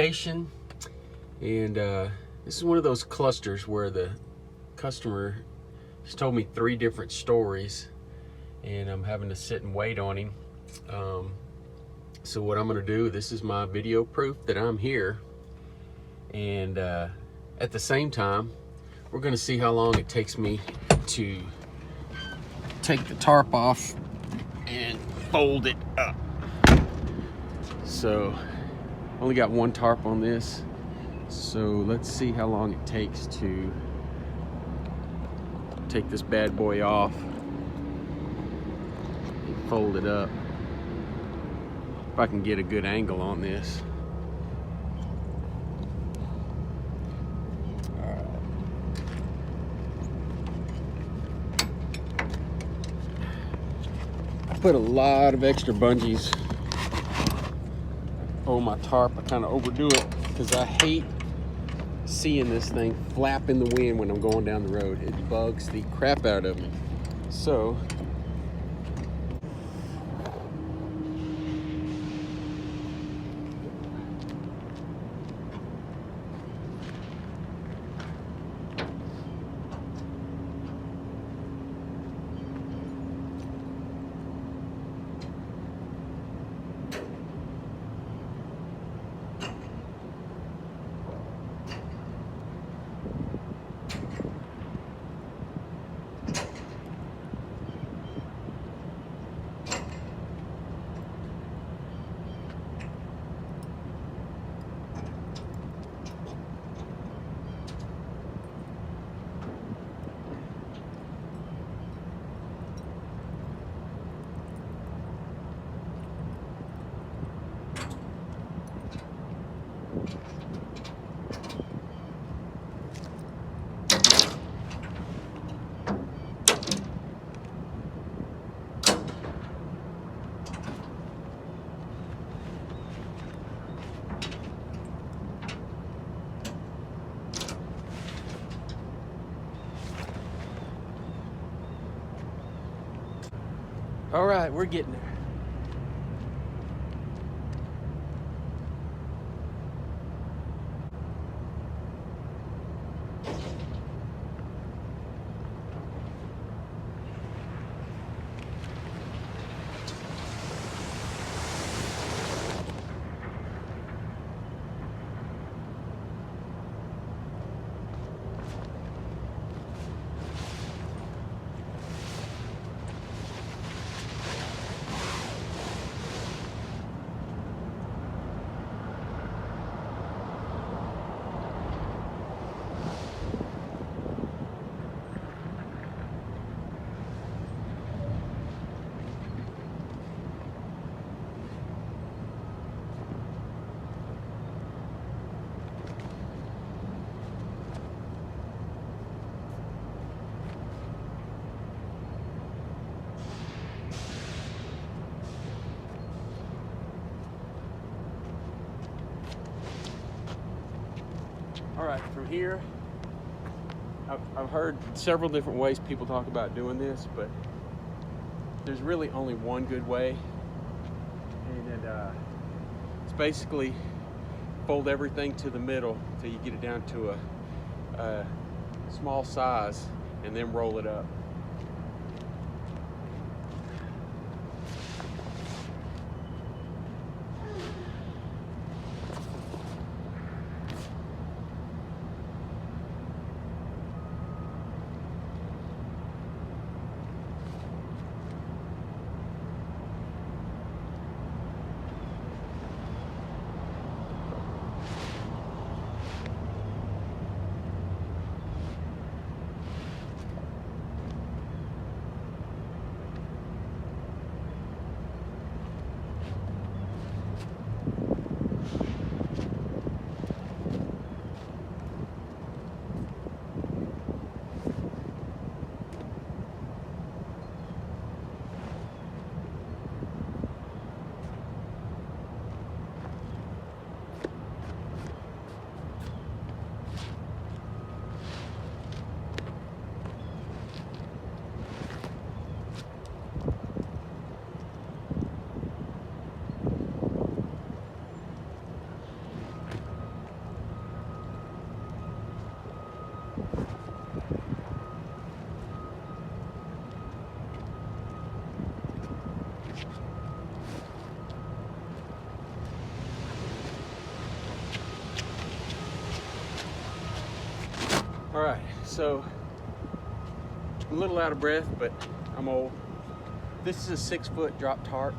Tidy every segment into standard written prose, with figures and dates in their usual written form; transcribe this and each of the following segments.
location, and this is one of those clusters where the customer has told me 3 different stories, and I'm having to sit and wait on him. So what I'm going to do, this is my video proof that I'm here, and at the same time, we're going to see how long it takes me to take the tarp off and fold it up. So only got 1 tarp on this, so let's see how long it takes to take this bad boy off and fold it up. If I can get a good angle on this. I put a lot of extra bungees on my tarp. I kind of overdo it because I hate seeing this thing flap in the wind when I'm going down the road. It bugs the crap out of me. So all right, we're getting there. All right, from here, I've heard several different ways people talk about doing this, but there's really only one good way, and it's basically fold everything to the middle until you get it down to a small size, and then roll it up. All right, so I'm a little out of breath, but I'm old. This is a 6-foot drop tarp,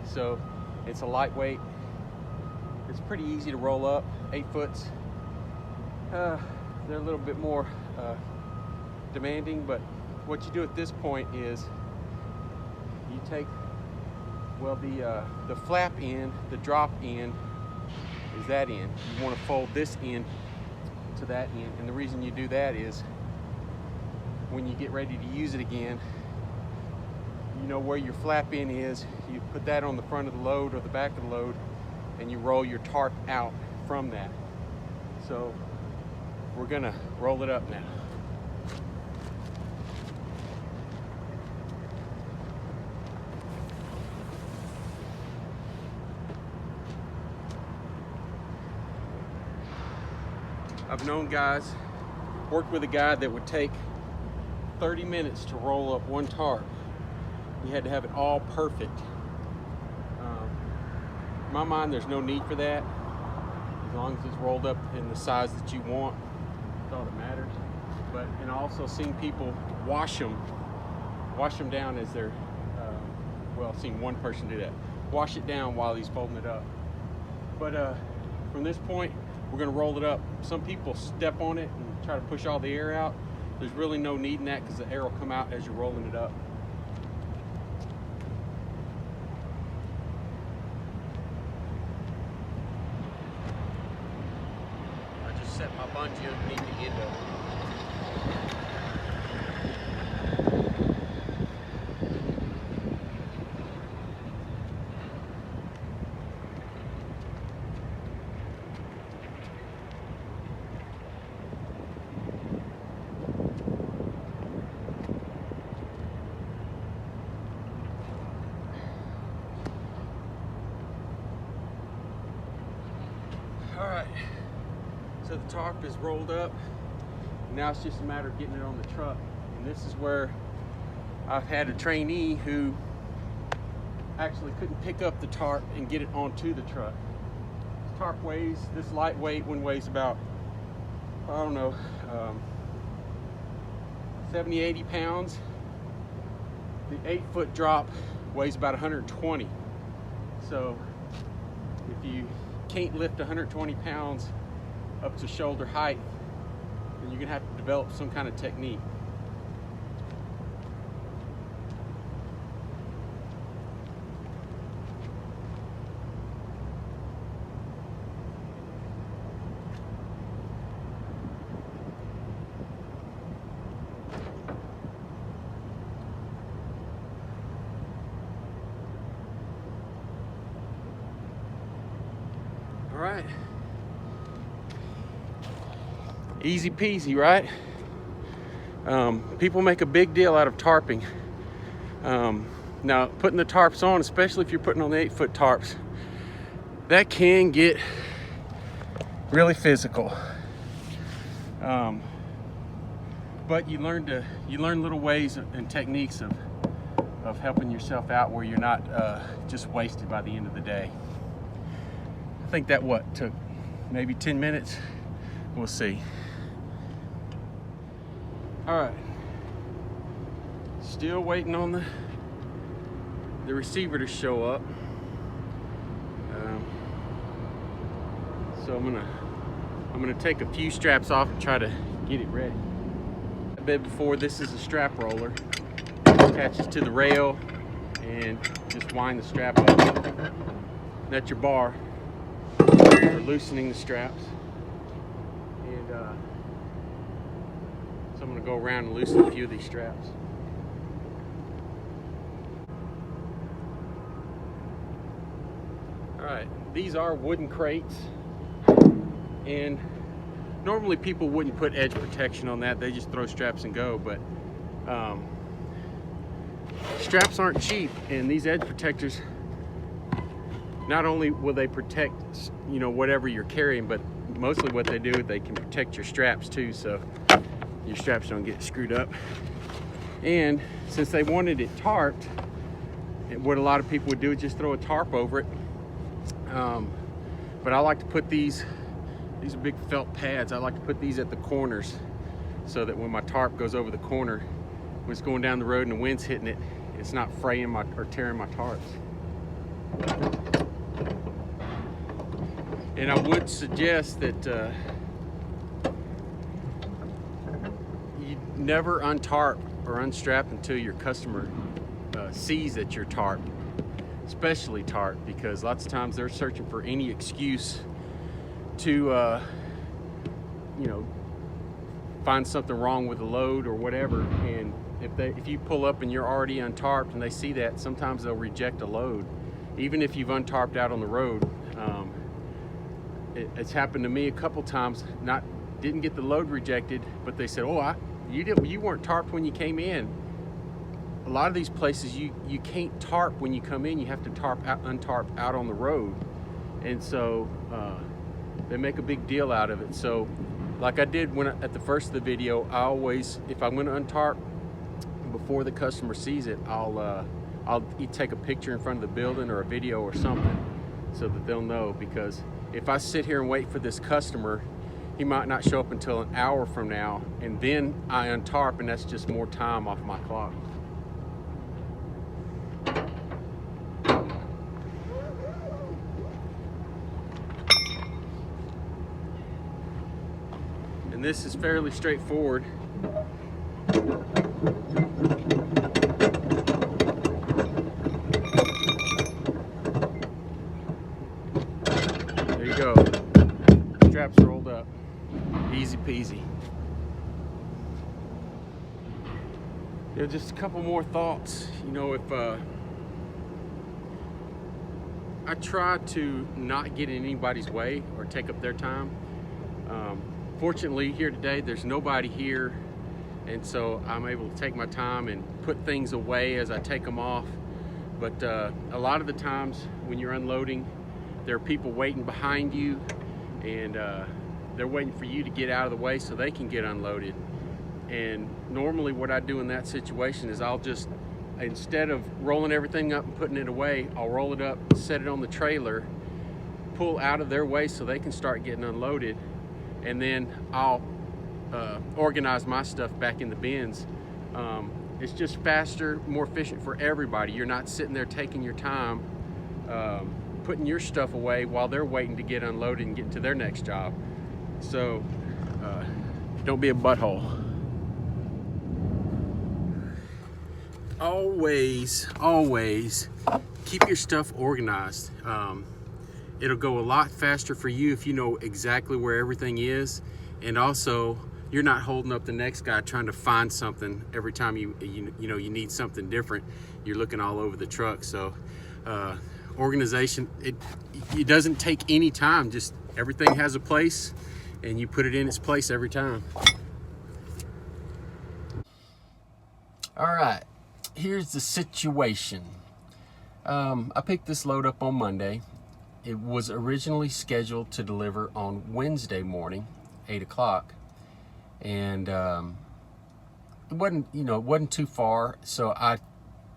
so it's a lightweight. It's pretty easy to roll up. 8 foots. They're a little bit more demanding, but what you do at this point is you take, well, the flap end, the drop end is that end. You want to fold this end to that end, and the reason you do that is when you get ready to use it again, you know where your flap end is, you put that on the front of the load or the back of the load, and you roll your tarp out from that. So we're gonna roll it up now. I've known guys, worked with a guy that would take 30 minutes to roll up one tarp. You had to have it all perfect. In my mind, there's no need for that. As long as it's rolled up in the size that you want, that's all that matters. But, and I've also seen people wash them down as they're, well, I've seen one person do that. Wash it down while he's folding it up. But from this point, we're gonna roll it up. Some people step on it and try to push all the air out. There's really no need in that because the air will come out as you're rolling it up. I just set my bungee underneath the end of it. All right, so the tarp is rolled up. Now it's just a matter of getting it on the truck. And this is where I've had a trainee who actually couldn't pick up the tarp and get it onto the truck. This tarp weighs, this lightweight one weighs about, I don't know, 70, 80 pounds. The 8-foot drop weighs about 120. So if you can't lift 120 pounds up to shoulder height, then you're gonna have to develop some kind of technique. All right. Easy peasy, right? People make a big deal out of tarping. Now, putting the tarps on, especially if you're putting on the 8-foot tarps, that can get really physical. But you learn little ways and techniques of helping yourself out where you're not just wasted by the end of the day. I think that took maybe 10 minutes. We'll see. All right. Still waiting on the receiver to show up. So I'm gonna take a few straps off and try to get it ready. A bit before, this is a strap roller. Attaches to the rail and just wind the strap up. That's your bar for loosening the straps. And so I'm gonna go around and loosen a few of these straps. All right, these are wooden crates, and normally people wouldn't put edge protection on that. They just throw straps and go, but straps aren't cheap, and these edge protectors, not only will they protect, whatever you're carrying, but mostly what they do, they can protect your straps too. So your straps don't get screwed up. And since they wanted it tarped, what a lot of people would do is just throw a tarp over it. But I like to put these are big felt pads. I like to put these at the corners so that when my tarp goes over the corner, when it's going down the road and the wind's hitting it, it's not fraying or tearing my tarps. And I would suggest that you never untarp or unstrap until your customer sees that you're tarped, especially tarp, because lots of times they're searching for any excuse to find something wrong with the load or whatever. And if you pull up and you're already untarped and they see that, sometimes they'll reject a load even if you've untarped out on the road. It's happened to me a couple times. Didn't get the load rejected, but they said, "Oh, you weren't tarped when you came in." A lot of these places you can't tarp when you come in. You have to untarp out on the road, and so they make a big deal out of it. So, like I did at the first of the video, I always, if I'm going to untarp before the customer sees it, I'll take a picture in front of the building or a video or something, so that they'll know. Because if I sit here and wait for this customer, he might not show up until an hour from now, and then I untarp, and that's just more time off my clock. And this is fairly straightforward. There you go. Straps rolled up. Easy peasy. Just a couple more thoughts. If I try to not get in anybody's way or take up their time. Fortunately, here today, there's nobody here, and so I'm able to take my time and put things away as I take them off. But a lot of the times when you're unloading, there are people waiting behind you, and they're waiting for you to get out of the way so they can get unloaded. And normally what I do in that situation is I'll just, instead of rolling everything up and putting it away, I'll roll it up, set it on the trailer, pull out of their way so they can start getting unloaded, and then I'll organize my stuff back in the bins. It's just faster, more efficient for everybody. You're not sitting there taking your time putting your stuff away while they're waiting to get unloaded and get to their next job. So don't be a butthole. Always keep your stuff organized. It'll go a lot faster for you if you know exactly where everything is, and also you're not holding up the next guy trying to find something every time you need something different. You're looking all over the truck. So organization, it doesn't take any time. Just everything has a place, and you put it in its place every time. All right, here's the situation. I picked this load up on Monday. It was originally scheduled to deliver on Wednesday morning, 8 o'clock. And it wasn't too far. So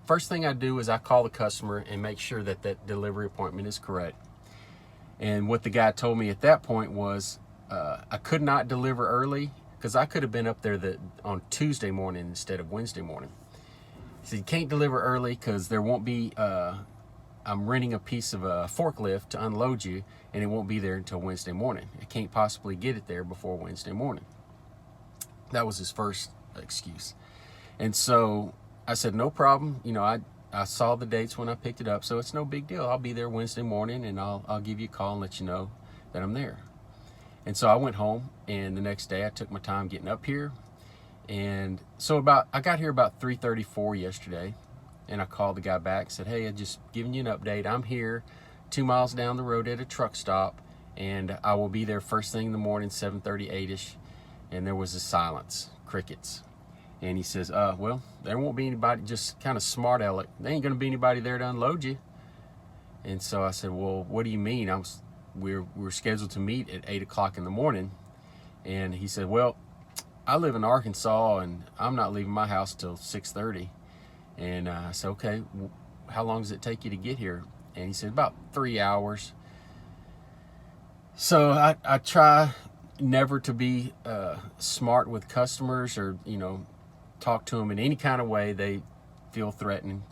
first thing I do is I call the customer and make sure that that delivery appointment is correct. And what the guy told me at that point was I could not deliver early because I could have been up there on Tuesday morning instead of Wednesday morning. He said, you can't deliver early because there won't be, I'm renting a piece of a forklift to unload you, and it won't be there until Wednesday morning. I can't possibly get it there before Wednesday morning. That was his first excuse. And so I said, no problem. I saw the dates when I picked it up, so it's no big deal. I'll be there Wednesday morning, and I'll give you a call and let you know that I'm there. And so I went home, and the next day I took my time getting up here. And so I got here about 3:34 yesterday, and I called the guy back and said, hey, I'm just giving you an update. I'm here 2 miles down the road at a truck stop, and I will be there first thing in the morning, 7:38ish. And there was a silence, crickets. And he says, well, there won't be anybody, just kind of smart aleck. There ain't gonna be anybody there to unload you. And so I said, well, what do you mean? We're scheduled to meet at 8 o'clock in the morning. And he said, well, I live in Arkansas and I'm not leaving my house till 6:30. And I said, okay, how long does it take you to get here? And he said, about 3 hours. So I try never to be smart with customers, or, talk to them in any kind of way they feel threatening.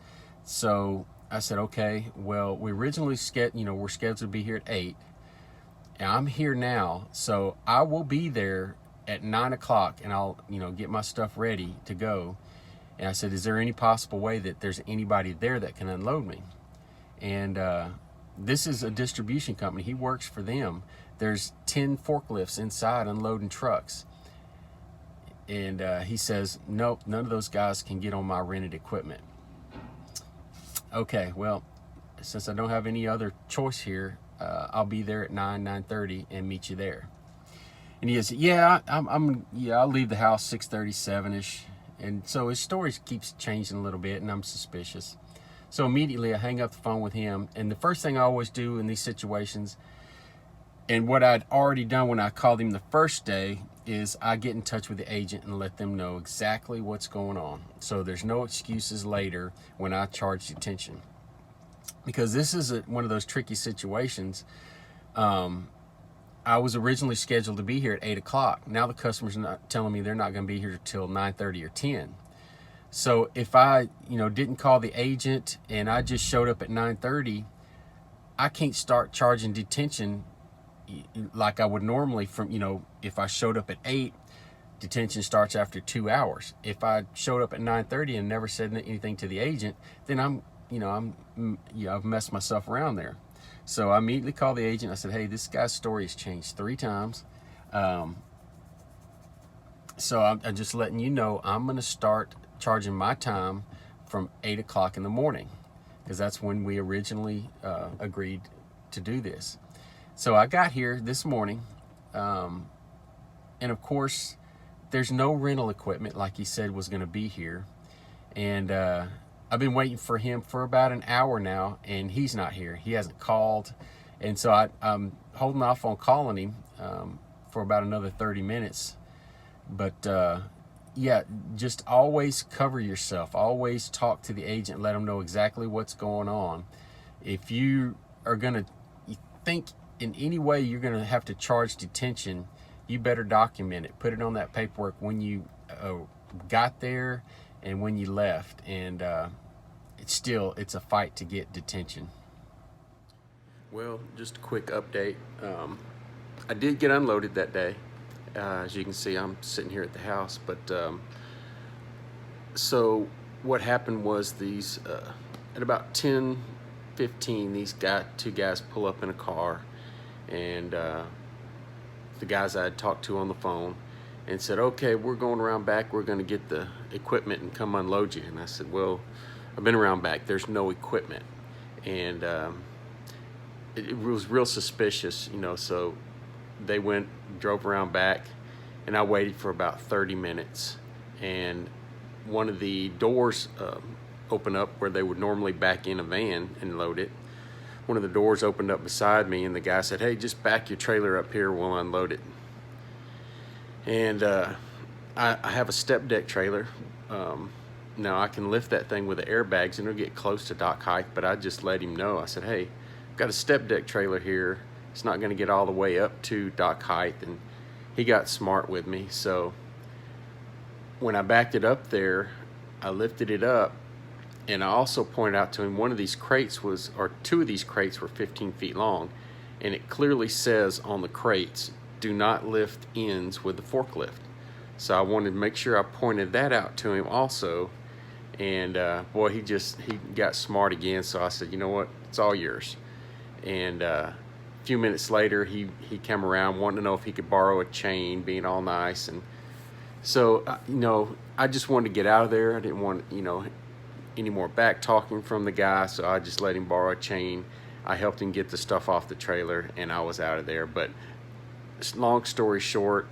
So I said, okay, well, we originally we're scheduled to be here at 8. And I'm here now, so I will be there at 9 o'clock, and I'll, get my stuff ready to go. And I said, is there any possible way that there's anybody there that can unload me? And this is a distribution company. He works for them. There's 10 forklifts inside unloading trucks. And he says, nope, none of those guys can get on my rented equipment. Okay, well, since I don't have any other choice here, I'll be there at 9:30 and meet you there. And he goes, yeah, I'll leave the house 6:37ish. And so his story keeps changing a little bit, and I'm suspicious. So immediately I hang up the phone with him. And the first thing I always do in these situations, and what I'd already done when I called him the first day, is I get in touch with the agent and let them know exactly what's going on. So there's no excuses later when I charge detention. Because this is one of those tricky situations. I was originally scheduled to be here at 8 o'clock. Now the customer's not telling me they're not going to be here till 9:30 or 10. So if I, didn't call the agent and I just showed up at 9:30, I can't start charging detention like I would normally if I showed up at 8, detention starts after 2 hours. If I showed up at 9:30 and never said anything to the agent, then I've messed myself around there. So I immediately called the agent. I said, hey, this guy's story has changed 3 times. So I'm just letting you know I'm going to start charging my time from 8 o'clock in the morning, because that's when we originally agreed to do this. So I got here this morning, and of course, there's no rental equipment like he said was going to be here. And I've been waiting for him for about an hour now, and he's not here. He hasn't called. And so I'm holding off on calling him for about another 30 minutes. But yeah, just always cover yourself. Always talk to the agent. Let them know exactly what's going on. If you are going to think in any way you're going to have to charge detention, you better document it. Put it on that paperwork when you got there and when you left. And it's a fight to get detention. Well, just a quick update. I did get unloaded that day. As you can see, I'm sitting here at the house. But so what happened was at about 10:15, these two guys pull up in a car, and the guys I had talked to on the phone, and said, okay, we're going around back. We're going to get the equipment and come unload you. And I said, well, I've been around back. There's no equipment. And it was real suspicious, so they drove around back, and I waited for about 30 minutes. And one of the doors opened up where they would normally back in a van and load it. One of the doors opened up beside me, and the guy said, hey, just back your trailer up here, we'll unload it. And I have a step deck trailer. Now I can lift that thing with the airbags, and it'll get close to dock height, but I just let him know. I said, hey, I've got a step deck trailer here. It's not going to get all the way up to dock height. And he got smart with me. So when I backed it up there, I lifted it up, and I also pointed out to him two of these crates were 15 feet long, and it clearly says on the crates, do not lift ends with the forklift. So I wanted to make sure I pointed that out to him also. And boy, he got smart again. So I said, you know what, it's all yours. And a few minutes later, he came around wanting to know if he could borrow a chain, being all nice. And so, I just wanted to get out of there. I didn't want, any more back talking from the guy. So I just let him borrow a chain. I helped him get the stuff off the trailer, and I was out of there. But long story short,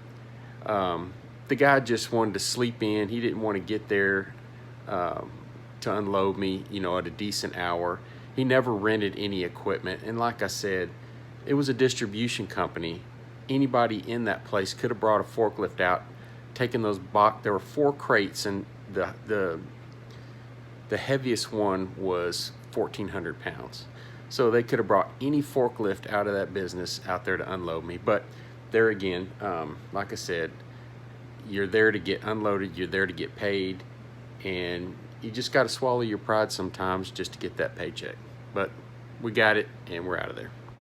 the guy just wanted to sleep in. He didn't want to get there to unload me, at a decent hour. He never rented any equipment. And like I said, it was a distribution company. Anybody in that place could have brought a forklift out taken those there were 4 crates, and the heaviest one was 1,400 pounds. So they could have brought any forklift out of that business out there to unload me. But there again, like I said, you're there to get unloaded, you're there to get paid, and you just got to swallow your pride sometimes just to get that paycheck. But we got it, and we're out of there.